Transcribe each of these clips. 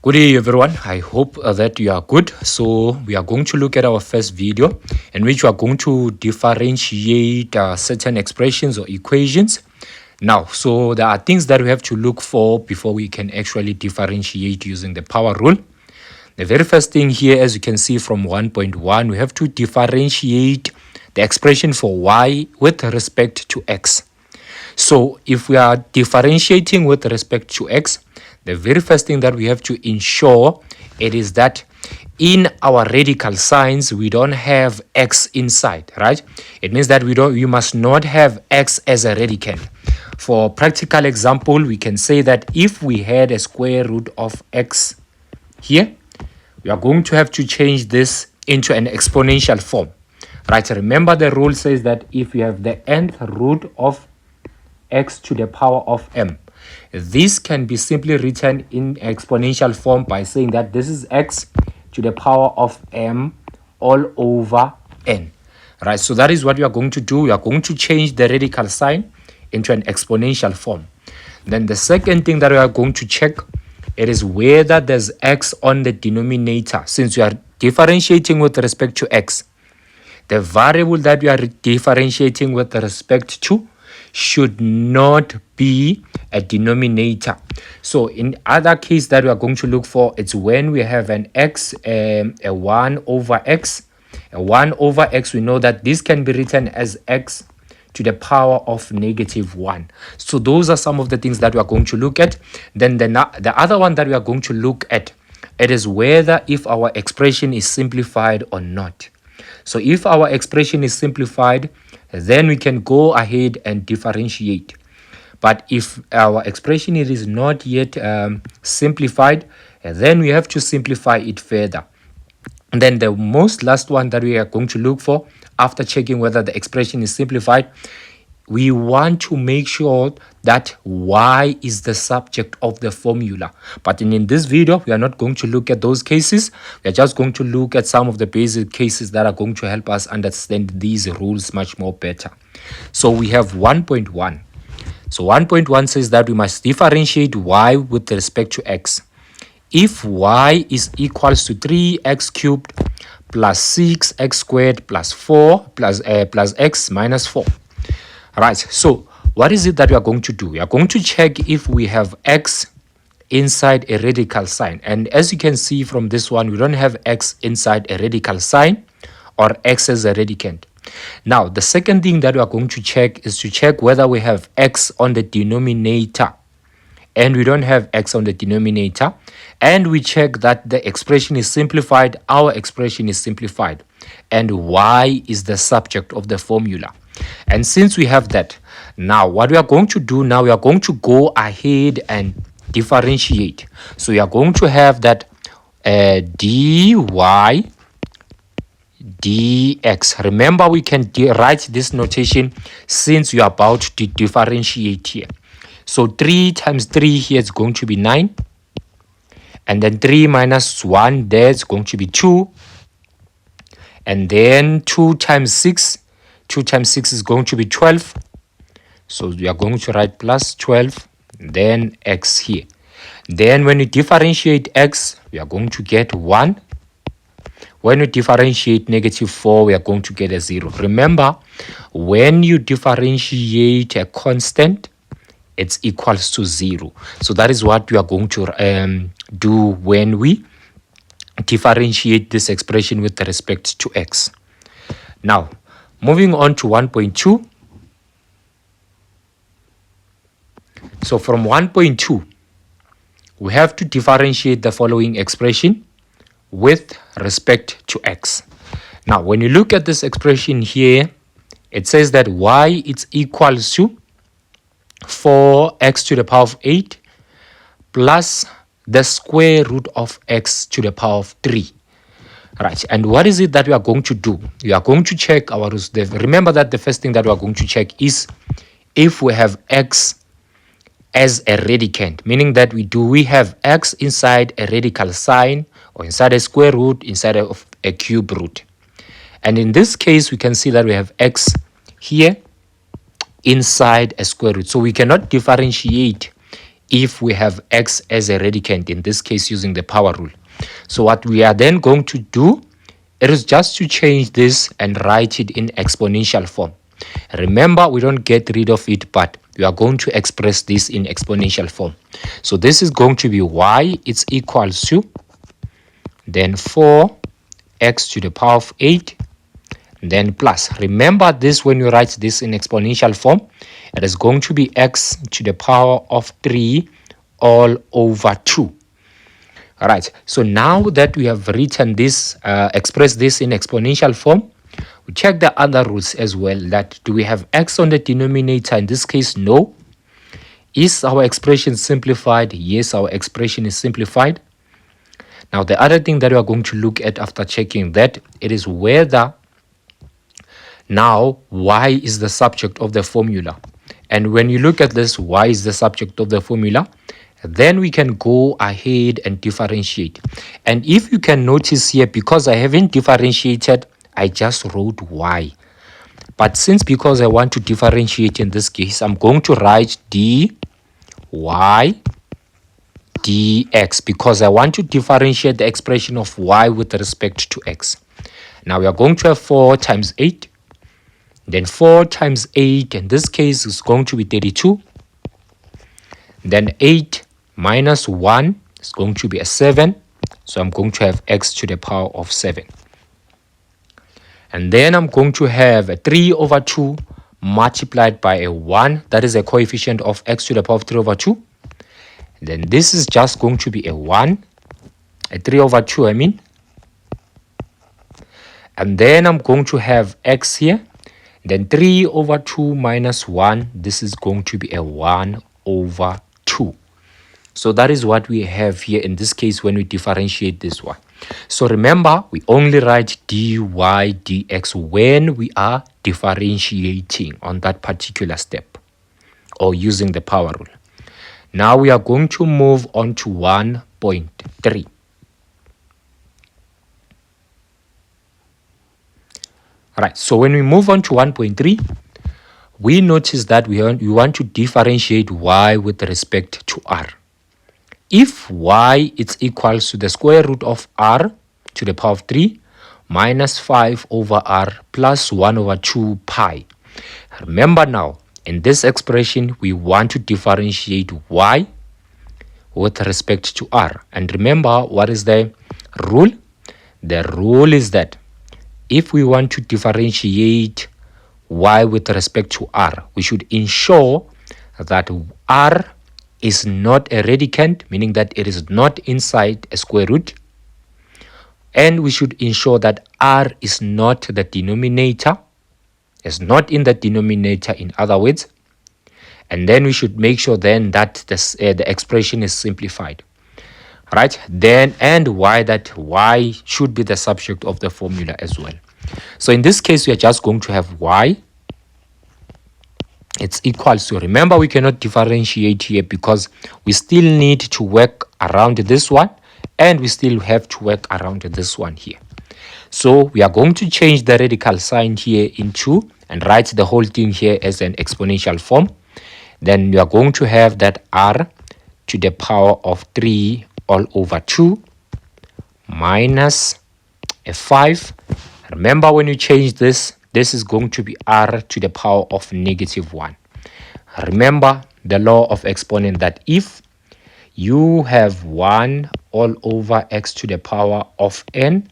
Good day everyone, I hope that you are good. So we are going to look at our first video in which we are going to differentiate certain expressions or equations. Now, so there are things that we have to look for before we can actually differentiate using the power rule. The very first thing here, as you can see from 1.1, we have to differentiate the expression for y with respect to x. So if we are differentiating with respect to x, the very first thing that we have to ensure it is that in our radical signs we don't have x inside, right? It means that we must not have x as a radicand. For practical example, we can say that if we had a square root of x here, we are going to have to change this into an exponential form, right? Remember, the rule says that if you have the nth root of x to the power of m, this can be simply written in exponential form by saying that this is x to the power of m all over n, right? So that is what we are going to do. We are going to change the radical sign into an exponential form. Then the second thing that we are going to check, it is whether there's x on the denominator. Since we are differentiating with respect to x, the variable that we are differentiating with respect to should not be a denominator. So in other case that we are going to look for, it's when we have an x, a 1 over x. A 1 over x, we know that this can be written as x to the power of -1. So those are some of the things that we are going to look at. Then the other one that we are going to look at, it is whether if our expression is simplified or not. So if our expression is simplified, then we can go ahead and differentiate. But if our expression is not yet simplified, then we have to simplify it further. And then the most last one that we are going to look for after checking whether the expression is simplified, we want to make sure that y is the subject of the formula. But in this video, we are not going to look at those cases. We are just going to look at some of the basic cases that are going to help us understand these rules much more better. So we have 1.1. So 1.1 says that we must differentiate y with respect to x. If y is equals to 3x cubed plus 6x squared plus 4 plus x minus 4. Right, so what is it that we are going to do? We are going to check if we have x inside a radical sign. And as you can see from this one, we don't have x inside a radical sign or x as a radicand. Now, the second thing that we are going to check is to check whether we have x on the denominator. And we don't have x on the denominator. And we check that the expression is simplified. Our expression is simplified. And y is the subject of the formula. And since we have that, now what we are going to do now, we are going to go ahead and differentiate. So we are going to have that dy dx. Remember, we can write this notation since we are about to differentiate here. So 3 times 3 here is going to be 9. And then 3 minus 1 there is going to be 2. And then 2 times 6. 2 times 6 is going to be 12. So we are going to write plus 12, then x here. Then when we differentiate x, we are going to get 1. When we differentiate -4, we are going to get a 0. Remember, when you differentiate a constant, it's equals to 0. So that is what we are going to do when we differentiate this expression with respect to x. Now, moving on to 1.2. So from 1.2, we have to differentiate the following expression with respect to x. Now, when you look at this expression here, it says that y is equals to 4x to the power of 8 plus the square root of x to the power of 3. Right, and what is it that we are going to do? We are going to check our rules. Remember that the first thing that we are going to check is if we have x as a radicand, meaning that we have x inside a radical sign or inside a square root, inside of a cube root. And in this case, we can see that we have x here inside a square root. So we cannot differentiate if we have x as a radicand, in this case using the power rule. So what we are then going to do, it is just to change this and write it in exponential form. Remember, we don't get rid of it, but we are going to express this in exponential form. So this is going to be y, it's equals to then 4x to the power of 8, then plus. Remember this, when you write this in exponential form, it is going to be x to the power of 3 all over 2. All right, so now that we have written this, expressed this in exponential form, we check the other rules as well. That do we have x on the denominator? In this case, no. Is our expression simplified? Yes, our expression is simplified. Now, the other thing that we are going to look at after checking that, it is whether now y is the subject of the formula. And when you look at this, y is the subject of the formula, then we can go ahead and differentiate. And if you can notice here, because I haven't differentiated, I just wrote y. But because I want to differentiate in this case, I'm going to write dy dx, because I want to differentiate the expression of y with respect to x. Now we are going to have 4 times 8. Then 4 times 8, in this case, is going to be 32. Then 8 minus 1 is going to be a 7. So I'm going to have x to the power of 7. And then I'm going to have a 3 over 2 multiplied by a 1. That is a coefficient of x to the power of 3 over 2. Then this is just going to be a 1. A 3 over 2, I mean. And then I'm going to have x here. Then 3 over 2 minus 1. This is going to be a 1 over 2. So that is what we have here in this case when we differentiate this one. So remember, we only write dy dx when we are differentiating on that particular step or using the power rule. Now we are going to move on to 1.3. Alright, so when we move on to 1.3, we notice that we want to differentiate y with respect to r. If y is equals to the square root of r to the power of 3 minus 5 over r plus 1 over 2 pi. Remember now, in this expression, we want to differentiate y with respect to r. And remember, what is the rule? The rule is that if we want to differentiate y with respect to r, we should ensure that r is not a radicand, meaning that it is not inside a square root. And we should ensure that r is not the denominator, is not in the denominator, in other words. And then we should make sure then that the expression is simplified. Right? Then, and why that y should be the subject of the formula as well. So in this case, we are just going to have y. It's equals to, remember, we cannot differentiate here because we still need to work around this one and we still have to work around this one here. So we are going to change the radical sign here into and write the whole thing here as an exponential form. Then we are going to have that r to the power of 3 all over 2 minus a 5. Remember, when you change this, this is going to be r to the power of negative 1. Remember the law of exponent, that if you have 1 all over x to the power of n,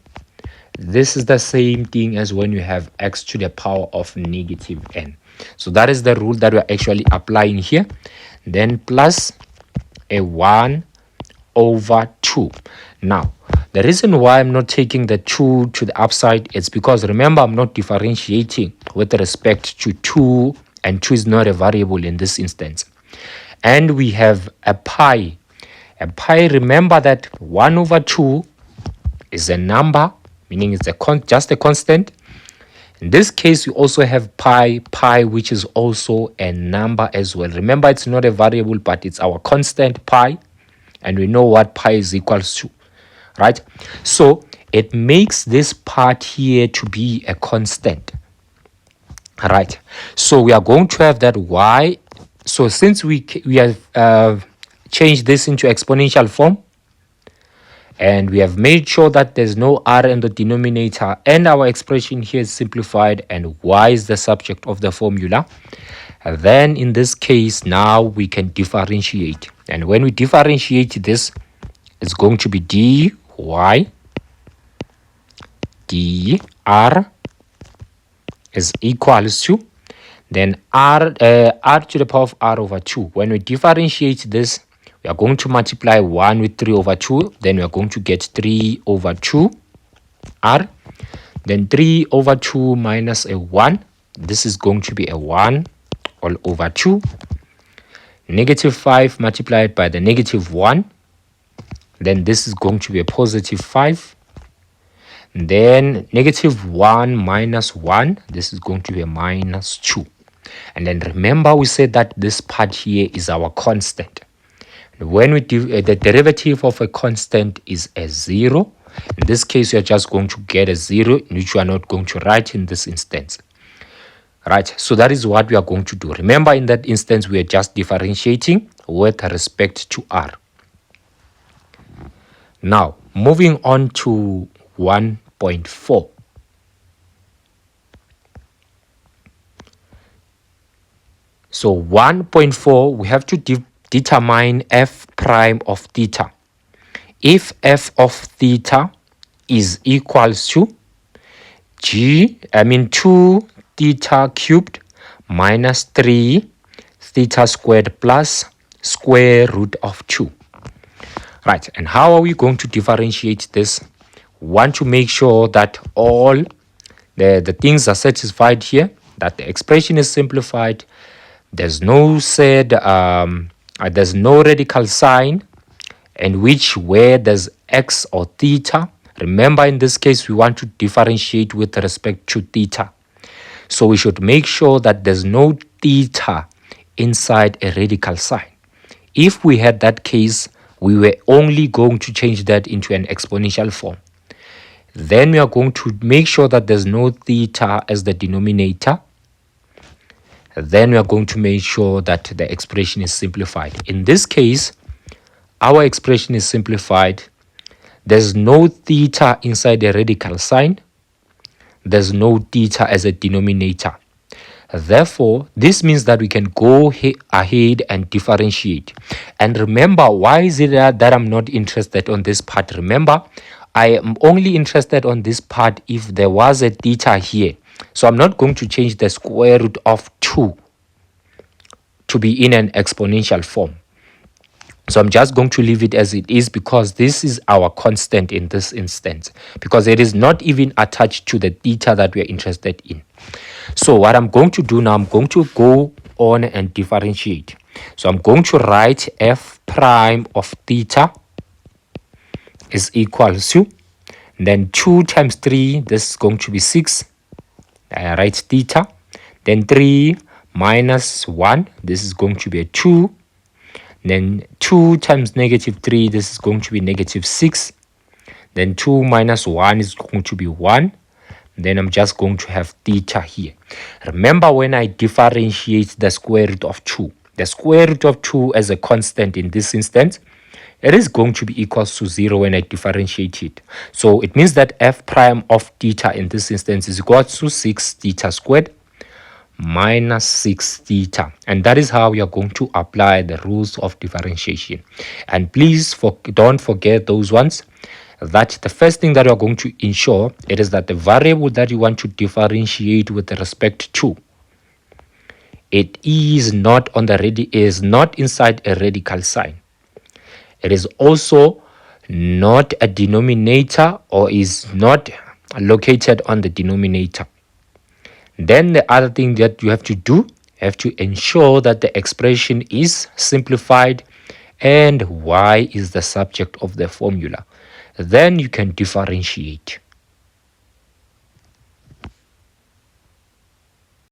this is the same thing as when you have x to the power of negative n. So that is the rule that we're actually applying here. Then plus a 1 over 2. Now, the reason why I'm not taking the 2 to the upside is because, remember, I'm not differentiating with respect to 2, and 2 is not a variable in this instance. And we have a pi. A pi, remember that 1 over 2 is a number, meaning it's just a constant. In this case, we also have pi, which is also a number as well. Remember, it's not a variable, but it's our constant pi. And we know what pi is equals to, right? So it makes this part here to be a constant, right? So we are going to have that y. So since we have change this into exponential form, and we have made sure that there's no r in the denominator, and our expression here is simplified, and y is the subject of the formula. And then in this case, now we can differentiate, and when we differentiate this, it's going to be dy dr is equals to, then r to the power of r over 2. When we differentiate this, we are going to multiply 1 with 3 over 2, then we are going to get 3 over 2 r, then 3 over 2 minus a 1, this is going to be a 1 all over 2, negative 5 multiplied by the negative 1, then this is going to be a positive 5, then negative 1 minus 1, this is going to be a minus 2. And then remember, we said that this part here is our constant. When we do the derivative of a constant is a 0. In this case, you are just going to get a 0, which you are not going to write in this instance. Right, so that is what we are going to do. Remember, in that instance, we are just differentiating with respect to r. Now, moving on to 1.4. So 1.4, we have to determine f prime of theta. If f of theta is equals to 2 theta cubed minus 3 theta squared plus square root of 2. Right, and how are we going to differentiate this? We want to make sure that all the things are satisfied here, that the expression is simplified, there's no there's no radical sign, and where there's x or theta. Remember, in this case, we want to differentiate with respect to theta. So we should make sure that there's no theta inside a radical sign. If we had that case, we were only going to change that into an exponential form. Then we are going to make sure that there's no theta as the denominator. Then we are going to make sure that the expression is simplified. In this case, our expression is simplified. There's no theta inside the radical sign. There's no theta as a denominator. Therefore, this means that we can go ahead and differentiate. And remember, why is it that I'm not interested on this part? Remember, I am only interested on this part if there was a theta here. So I'm not going to change the square root of 2 to be in an exponential form. So I'm just going to leave it as it is, because this is our constant in this instance, because it is not even attached to the theta that we are interested in. So what I'm going to do now, I'm going to go on and differentiate. So I'm going to write f prime of theta is equals to, then 2 times 3, this is going to be 6. I write theta, then 3 minus 1, this is going to be a 2. Then 2 times negative 3, this is going to be negative 6. Then 2 minus 1 is going to be 1. Then I'm just going to have theta here. Remember, when I differentiate the square root of 2, the square root of 2 as a constant in this instance, it is going to be equals to 0 when I differentiate it. So it means that f prime of theta in this instance is equal to 6 theta squared minus 6 theta. And that is how we are going to apply the rules of differentiation. And please don't forget those ones, that the first thing that you are going to ensure, it is that the variable that you want to differentiate with respect to, it is not inside a radical sign. It is also not a denominator, or is not located on the denominator. Then the other thing that you have to do, you have to ensure that the expression is simplified and y is the subject of the formula. Then you can differentiate.